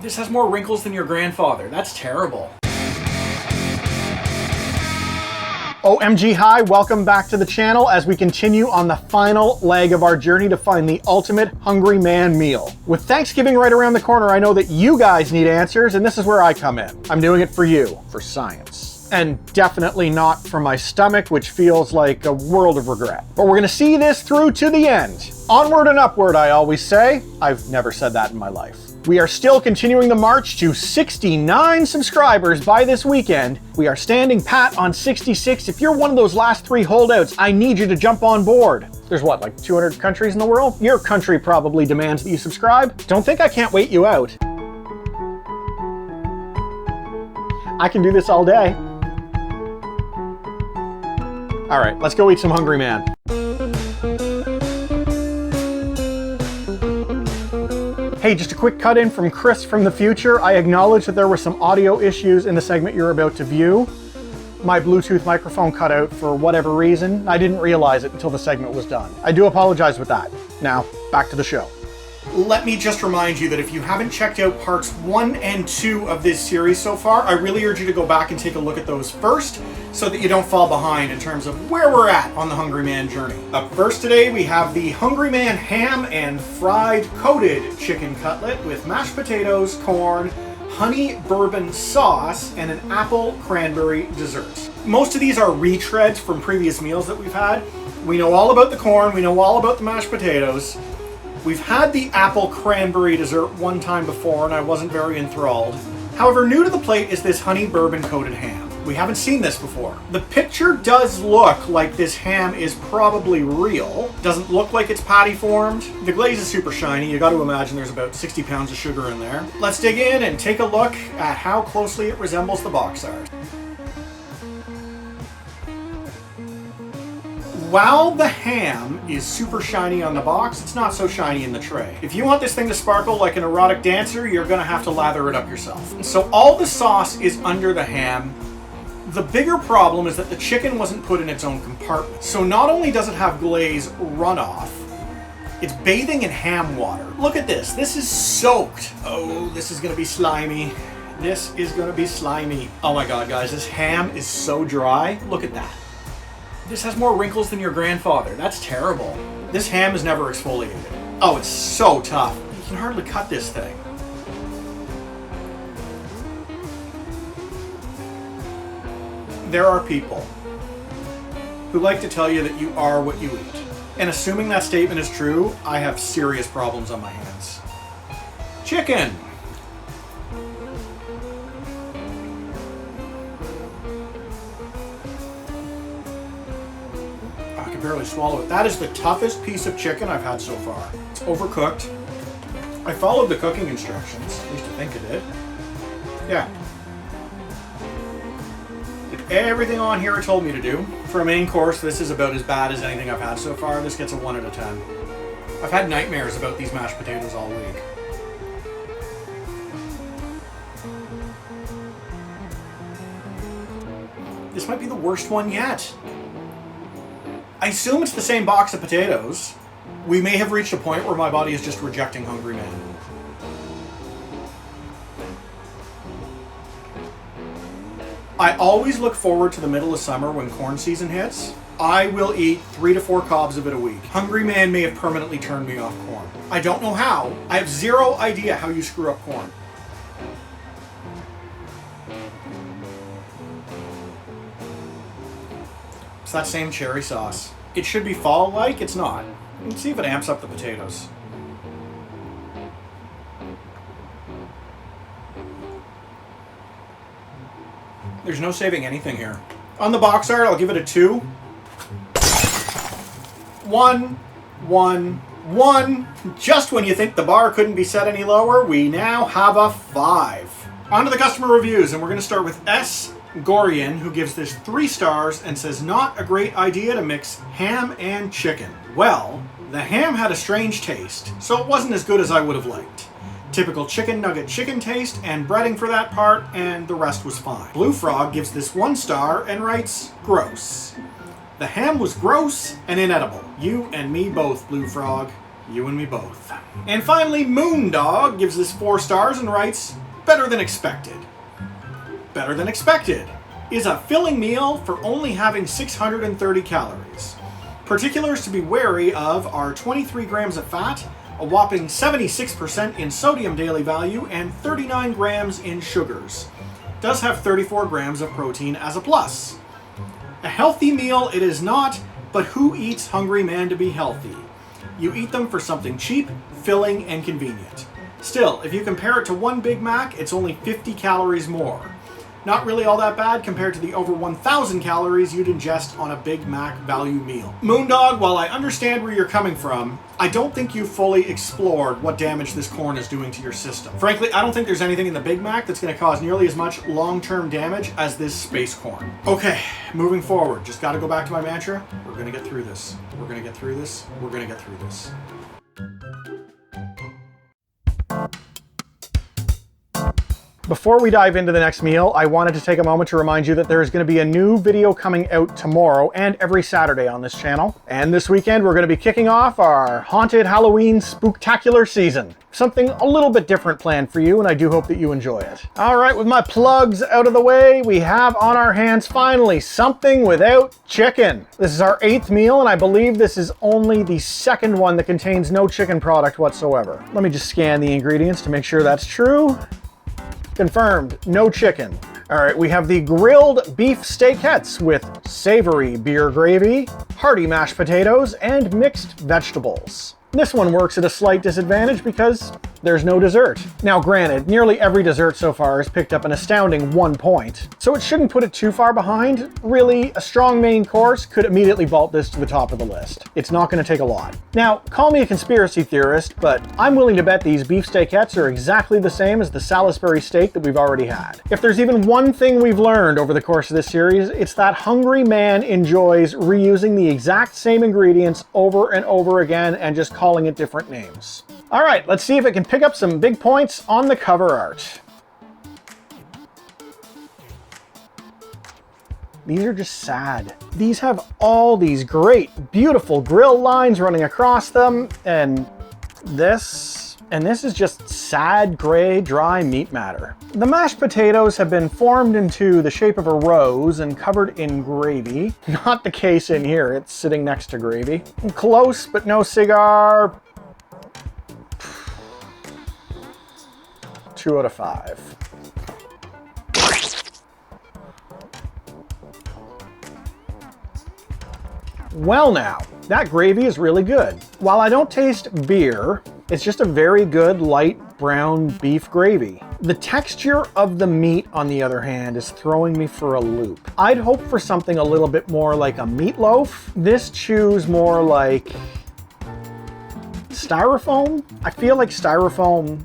This has more wrinkles than your grandfather. That's terrible. OMG hi, welcome back to the channel as we continue on the final leg of our journey to find the ultimate hungry man meal. With Thanksgiving right around the corner, I know that you guys need answers, and this is where I come in. I'm doing it for you, for science. And definitely not for my stomach, which feels like a world of regret. But we're gonna see this through to the end. Onward and upward, I always say. I've never said that in my life. We are still continuing the march to 69 subscribers by this weekend. We are standing pat on 66. If you're one of those last 3 holdouts, I need you to jump on board. There's what, like 200 countries in the world? Your country probably demands that you subscribe. Don't think I can't wait you out. I can do this all day. All right, let's go eat some Hungry Man. Hey, just a quick cut in from Chris from the future. I acknowledge that there were some audio issues in the segment you're about to view. My Bluetooth microphone cut out for whatever reason. I didn't realize it until the segment was done. I do apologize with that. Now, back to the show. Let me just remind you that if you haven't checked out parts 1 and 2 of this series so far, I really urge you to go back and take a look at those first so that you don't fall behind in terms of where we're at on the Hungry Man journey. Up first today, we have the Hungry Man ham and fried coated chicken cutlet with mashed potatoes, corn, honey bourbon sauce, and an apple cranberry dessert. Most of these are retreads from previous meals that we've had. We know all about the corn, we know all about the mashed potatoes. We've had the apple cranberry dessert one time before and I wasn't very enthralled. However, new to the plate is this honey bourbon coated ham. We haven't seen this before. The picture does look like this ham is probably real. Doesn't look like it's patty formed. The glaze is super shiny. You got to imagine there's about 60 pounds of sugar in there. Let's dig in and take a look at how closely it resembles the box art. While the ham is super shiny on the box, it's not so shiny in the tray. If you want this thing to sparkle like an erotic dancer, you're gonna have to lather it up yourself. So all the sauce is under the ham. The bigger problem is that the chicken wasn't put in its own compartment. So not only does it have glaze runoff, it's bathing in ham water. Look at this, this is soaked. Oh, this is gonna be slimy. This is gonna be slimy. Oh my God, guys, this ham is so dry. Look at that. This has more wrinkles than your grandfather. That's terrible. This ham is never exfoliated. Oh, it's so tough. You can hardly cut this thing. There are people who like to tell you that you are what you eat. And assuming that statement is true, I have serious problems on my hands. Chicken. Barely swallow it. That is the toughest piece of chicken I've had so far. It's overcooked. I followed the cooking instructions, at least I think I did. Yeah. Did everything on here it told me to do. For a main course, this is about as bad as anything I've had so far. This gets a 1 out of 10. I've had nightmares about these mashed potatoes all week. This might be the worst one yet. I assume it's the same box of potatoes. We may have reached a point where my body is just rejecting Hungry Man. I always look forward to the middle of summer when corn season hits. I will eat 3 to 4 cobs of it a week. Hungry Man may have permanently turned me off corn. I don't know how. I have zero idea how you screw up corn. It's that same cherry sauce. It should be fall-like, it's not. Let's see if it amps up the potatoes. There's no saving anything here. On the box art, I'll give it a 2. 1, 1, 1. Just when you think the bar couldn't be set any lower, we now have a 5. On to the customer reviews, and we're going to start with S. Gorian, who gives this 3 stars and says not a great idea to mix ham and chicken. Well, the ham had a strange taste, so it wasn't as good as I would have liked. Typical chicken nugget chicken taste and breading for that part, and the rest was fine. Blue Frog gives this 1 star and writes, gross. The ham was gross and inedible. You and me both, Blue Frog. You and me both. And finally, Moondog gives this 4 stars and writes, better than expected. Better than expected is a filling meal for only having 630 calories. Particulars to be wary of are 23 grams of fat, a whopping 76% in sodium daily value, and 39 grams in sugars. Does have 34 grams of protein as a plus. A healthy meal it is not, but who eats Hungry Man to be healthy? You eat them for something cheap, filling, and convenient. Still, if you compare it to one Big Mac, it's only 50 calories more. Not really all that bad compared to the over 1,000 calories you'd ingest on a Big Mac value meal. Moondog, while I understand where you're coming from, I don't think you fully explored what damage this corn is doing to your system. Frankly, I don't think there's anything in the Big Mac that's going to cause nearly as much long-term damage as this space corn. Okay, moving forward. Just got to go back to my mantra. We're going to get through this. We're going to get through this. We're going to get through this. Before we dive into the next meal, I wanted to take a moment to remind you that there is going to be a new video coming out tomorrow and every Saturday on this channel. And this weekend, we're going to be kicking off our Haunted Halloween Spooktacular season. Something a little bit different planned for you, and I do hope that you enjoy it. All right, with my plugs out of the way, we have on our hands finally something without chicken. This is our 8th meal, and I believe this is only the 2nd one that contains no chicken product whatsoever. Let me just scan the ingredients to make sure that's true. Confirmed, no chicken. All right, we have the grilled beef steakettes with savory beer gravy, hearty mashed potatoes, and mixed vegetables. This one works at a slight disadvantage because there's no dessert. Now granted, nearly every dessert so far has picked up an astounding 1 point, so it shouldn't put it too far behind. Really, a strong main course could immediately vault this to the top of the list. It's not going to take a lot. Now, call me a conspiracy theorist, but I'm willing to bet these beef steakettes are exactly the same as the Salisbury steak that we've already had. If there's even one thing we've learned over the course of this series, it's that Hungry Man enjoys reusing the exact same ingredients over and over again and just calling it different names. All right, let's see if it can pick up some big points on the cover art. These are just sad. These have all these great, beautiful grill lines running across them, and this is just sad, gray, dry meat matter. The mashed potatoes have been formed into the shape of a rose and covered in gravy. Not the case in here, it's sitting next to gravy. Close, but no cigar. 2 out of 5. Well now, that gravy is really good. While I don't taste beer, it's just a very good light brown beef gravy. The texture of the meat, on the other hand, is throwing me for a loop. I'd hope for something a little bit more like a meatloaf. This chews more like styrofoam. I feel like styrofoam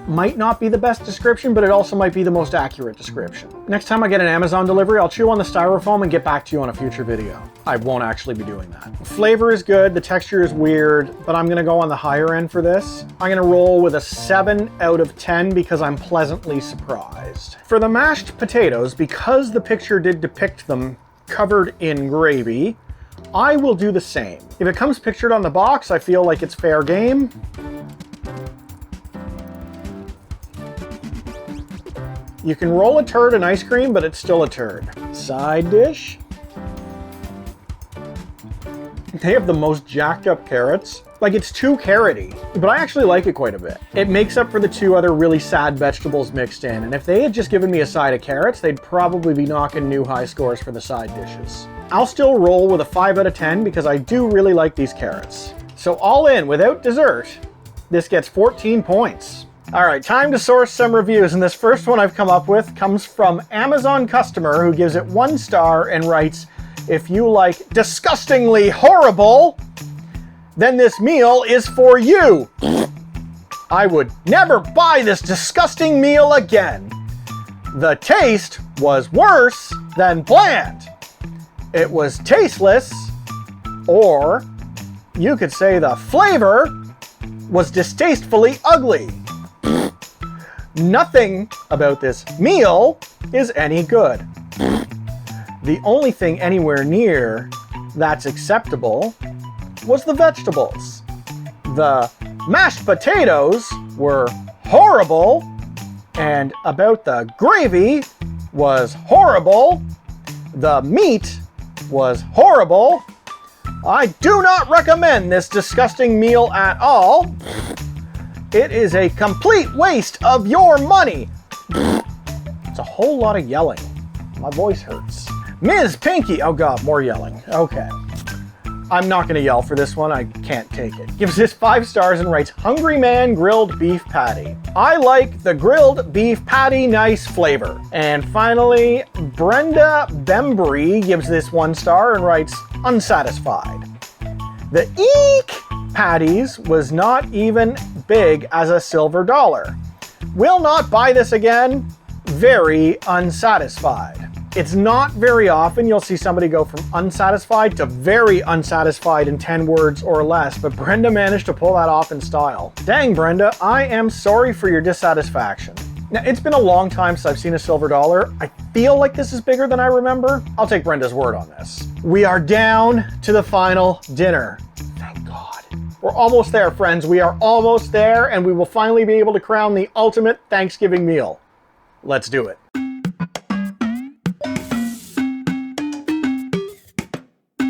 might not be the best description, but it also might be the most accurate description. Next time I get an Amazon delivery, I'll chew on the styrofoam and get back to you on a future video. I won't actually be doing that. Flavor is good, the texture is weird, but I'm gonna go on the higher end for this. I'm gonna roll with a 7 out of 10 because I'm pleasantly surprised. For the mashed potatoes, because the picture did depict them covered in gravy, I will do the same. If it comes pictured on the box, I feel like it's fair game. You can roll a turd in ice cream, but it's still a turd. Side dish. They have the most jacked up carrots. Like, it's too carroty, but I actually like it quite a bit. It makes up for the 2 other really sad vegetables mixed in, and if they had just given me a side of carrots, they'd probably be knocking new high scores for the side dishes. I'll still roll with a 5 out of 10 because I do really like these carrots. So all in, without dessert, this gets 14 points. All right, time to source some reviews, and this first one I've come up with comes from Amazon customer who gives it 1 star and writes, "If you like disgustingly horrible, then this meal is for you. I would never buy this disgusting meal again. The taste was worse than planned. It was tasteless, or you could say the flavor was distastefully ugly. Nothing about this meal is any good. The only thing anywhere near that's acceptable was the vegetables. The mashed potatoes were horrible, and about the gravy was horrible. The meat was horrible. I do not recommend this disgusting meal at all. It is a complete waste of your money. It's a whole lot of yelling. My voice hurts. Ms. Pinky, oh God, more yelling. Okay. I'm not gonna yell for this one, I can't take it. Gives this 5 stars and writes, Hungry Man grilled beef patty. I like the grilled beef patty, nice flavor. And finally, Brenda Bembry gives this 1 star and writes, unsatisfied. The eek patties was not even big as a silver dollar. Will not buy this again. Very unsatisfied. It's not very often you'll see somebody go from unsatisfied to very unsatisfied in 10 words or less, but Brenda managed to pull that off in style. Dang, Brenda, I am sorry for your dissatisfaction. Now, it's been a long time since I've seen a silver dollar. I feel like this is bigger than I remember. I'll take Brenda's word on this. We are down to the final dinner. Thank God. We're almost there, friends. We are almost there, and we will finally be able to crown the ultimate Thanksgiving meal. Let's do it.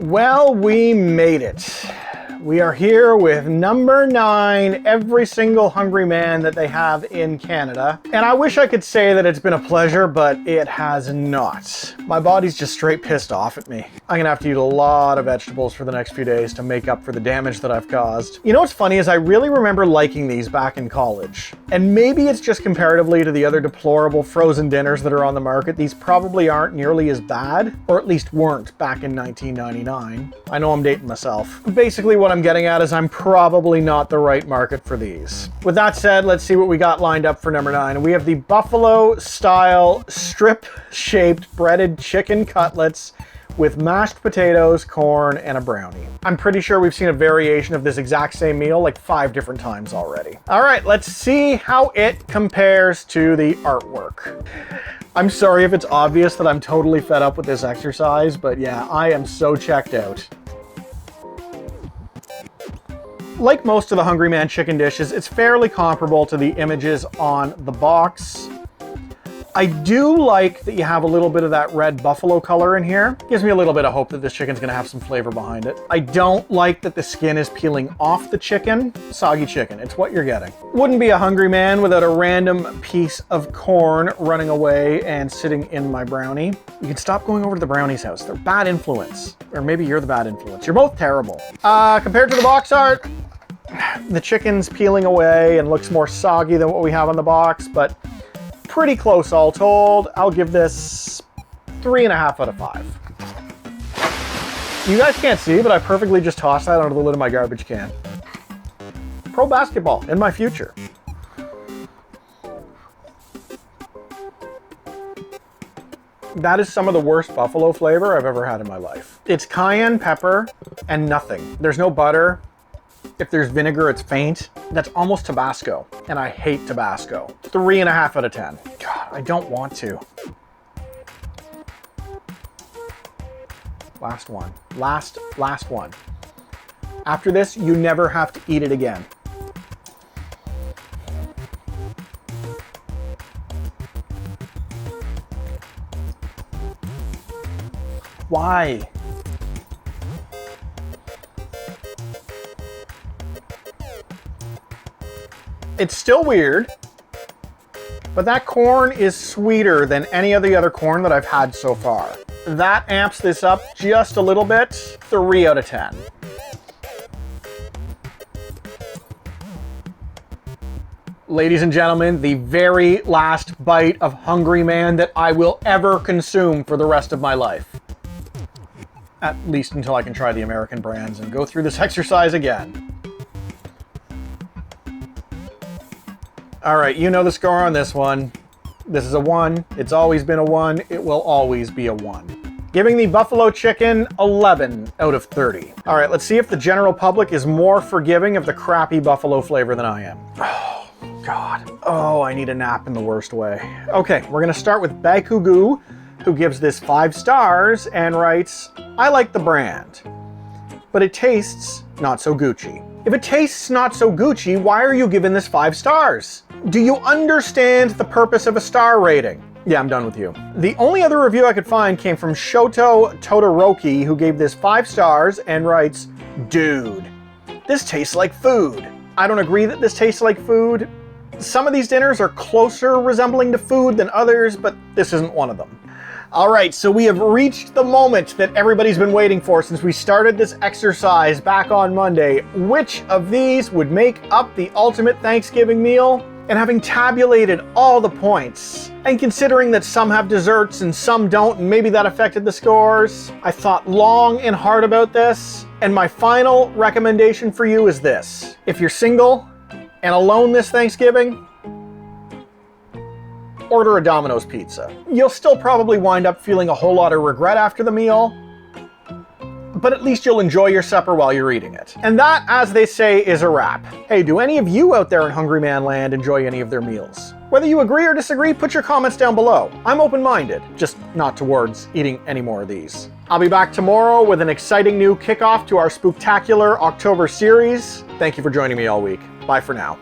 Well, we made it. We are here with number 9, every single hungry man that they have in Canada. And I wish I could say that it's been a pleasure, but it has not. My body's just straight pissed off at me. I'm gonna have to eat a lot of vegetables for the next few days to make up for the damage that I've caused. You know what's funny is I really remember liking these back in college. And maybe it's just comparatively to the other deplorable frozen dinners that are on the market, these probably aren't nearly as bad, or at least weren't back in 1999. I know I'm dating myself. Basically what I'm getting at is I'm probably not the right market for these. With that said, let's see what we got lined up for number 9. We have the buffalo style strip-shaped breaded chicken cutlets with mashed potatoes, corn, and a brownie. I'm pretty sure we've seen a variation of this exact same meal like 5 different times already. All right, let's see how it compares to the artwork. I'm sorry if it's obvious that I'm totally fed up with this exercise, but yeah, I am so checked out. Like most of the Hungry Man chicken dishes, it's fairly comparable to the images on the box. I do like that you have a little bit of that red buffalo color in here. Gives me a little bit of hope that this chicken's gonna have some flavor behind it. I don't like that the skin is peeling off the chicken. Soggy chicken, it's what you're getting. Wouldn't be a hungry man without a random piece of corn running away and sitting in my brownie. You can stop going over to the brownie's house. They're bad influence. Or maybe you're the bad influence. You're both terrible. Compared to the box art, the chicken's peeling away and looks more soggy than what we have on the box, but pretty close all told. I'll give this 3.5 out of 5. You guys can't see, but I perfectly just tossed that onto the lid of my garbage can. Pro basketball in my future. That is some of the worst buffalo flavor I've ever had in my life. It's cayenne pepper and nothing. There's no butter. If there's vinegar, it's faint. That's almost Tabasco, and I hate Tabasco. 3.5 out of 10. God, I don't want to. Last one. Last one. After this, you never have to eat it again. Why? It's still weird, but that corn is sweeter than any of the other corn that I've had so far. That amps this up just a little bit. 3 out of 10. Ladies and gentlemen, the very last bite of Hungry Man that I will ever consume for the rest of my life. At least until I can try the American brands and go through this exercise again. All right, you know the score on this one. This is a 1. It's always been a 1. It will always be a 1. Giving the buffalo chicken 11 out of 30. All right, let's see if the general public is more forgiving of the crappy buffalo flavor than I am. Oh, God. Oh, I need a nap in the worst way. Okay, we're gonna start with Bakugu, who gives this 5 stars and writes, I like the brand, but it tastes not so Gucci. If it tastes not so Gucci, why are you giving this 5 stars? Do you understand the purpose of a star rating? Yeah, I'm done with you. The only other review I could find came from Shoto Todoroki, who gave this 5 stars and writes, "Dude, this tastes like food." I don't agree that this tastes like food. Some of these dinners are closer resembling to food than others, but this isn't one of them. All right, so we have reached the moment that everybody's been waiting for since we started this exercise back on Monday. Which of these would make up the ultimate Thanksgiving meal? And having tabulated all the points, and considering that some have desserts and some don't, and maybe that affected the scores, I thought long and hard about this, and my final recommendation for you is this. If you're single and alone this Thanksgiving, order a Domino's pizza. You'll still probably wind up feeling a whole lot of regret after the meal, but at least you'll enjoy your supper while you're eating it. And that, as they say, is a wrap. Hey, do any of you out there in Hungry Man Land enjoy any of their meals? Whether you agree or disagree, put your comments down below. I'm open-minded, just not towards eating any more of these. I'll be back tomorrow with an exciting new kickoff to our spooktacular October series. Thank you for joining me all week. Bye for now.